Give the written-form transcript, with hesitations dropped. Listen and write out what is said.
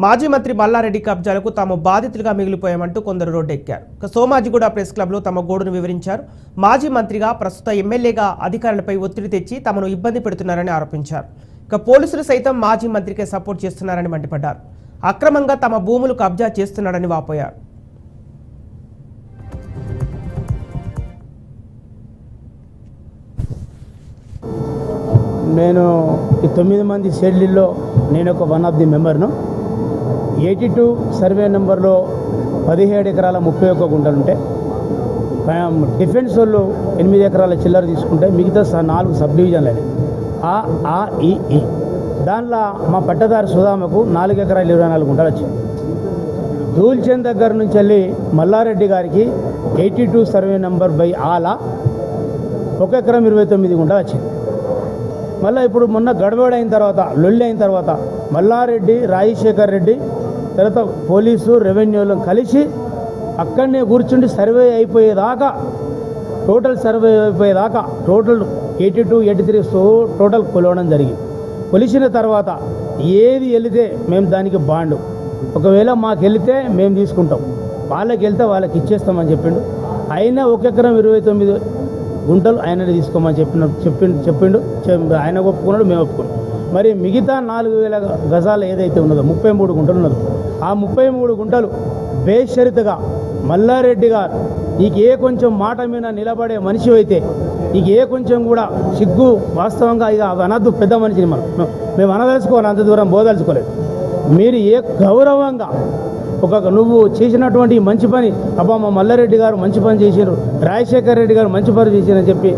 మాజీ మంత్రి మల్లారెడ్డి కబ్జాలకు తాము బాధితులుగా మిగిలిపోయామంటూ కొందరు రోడ్డెక్కారు. సోమాజిగూడ ప్రెస్ క్లబ్లో తమ గోడును వివరించారు. మాజీ మంత్రిగా ప్రస్తుత ఎమ్మెల్యేగా అధికారులపై ఒత్తిడి తెచ్చి తమను ఇబ్బంది పెడుతున్నారని ఆరోపించారు. పోలీసులు సైతం మాజీ మంత్రికే సపోర్ట్ చేస్తున్నారని మండిపడ్డారు. అక్రమంగా తమ భూములు కబ్జా చేస్తున్నాడని వాపోయారు. నేను ఈ 9 మంది షెడ్యూల్లో నేను ఒక వన్ ఆఫ్ ది మెంబర్ను. 82 సర్వే నెంబర్లో 17 ఎకరాల 31 గుంటలు ఉంటే డిఫెన్స్ వాళ్ళు 8 ఎకరాల చిల్లర తీసుకుంటే మిగతా 4 సబ్ డివిజన్లు అని ఈ దానిలో మా పట్టదారు సుధామకు 4 ఎకరాల 24 గుంటలు వచ్చింది. ధూల్చంద్ దగ్గర నుంచి వెళ్ళి మల్లారెడ్డి గారికి 82 సర్వే నెంబర్ బై ఆలా 1 ఎకరం 29 గుంటలు వచ్చింది. మళ్ళీ ఇప్పుడు మొన్న గడబడి అయిన తర్వాత లొల్లి అయిన తర్వాత మల్లారెడ్డి రాజశేఖర్ రెడ్డి తర్వాత పోలీసు రెవెన్యూలు కలిసి అక్కడనే కూర్చుండి సర్వే అయిపోయేదాకా టోటల్ 82, 83 టోటల్ కొలవడం జరిగింది. కొలిసిన తర్వాత ఏది వెళితే మేము దానికి బాండు, ఒకవేళ మాకు వెళితే మేము తీసుకుంటాం, వాళ్ళకి వెళ్తే వాళ్ళకి ఇచ్చేస్తామని చెప్పిండు. అయినా 1 ఎకరం 29 గుంటలు ఆయన తీసుకోమని చెప్పిండు. ఆయన ఒప్పుకున్నాడు, మేము ఒప్పుకున్నాం. మరి మిగతా 4000 గజాలు ఏదైతే ఉన్నదో 33 గుంటలు ఉన్నదో ఆ 33 గుంటలు బేషరతుగా మల్లారెడ్డి గారు నీకు ఏ కొంచెం మాట మీద నిలబడే మనిషి అయితే నీకు ఏ కొంచెం కూడా సిగ్గు వాస్తవంగా ఇక అనద్దు, పెద్ద మనిషిని మేము అనదలుచుకోవాలి, అంత దూరం బోదలుచుకోలేదు. మీరు ఏ గౌరవంగా నువ్వు చేసినటువంటి మంచి పని, అబ్బా మా మల్లారెడ్డి గారు మంచి పని చేశారు, రాజశేఖర్ రెడ్డి గారు మంచి పని చేశారని చెప్పి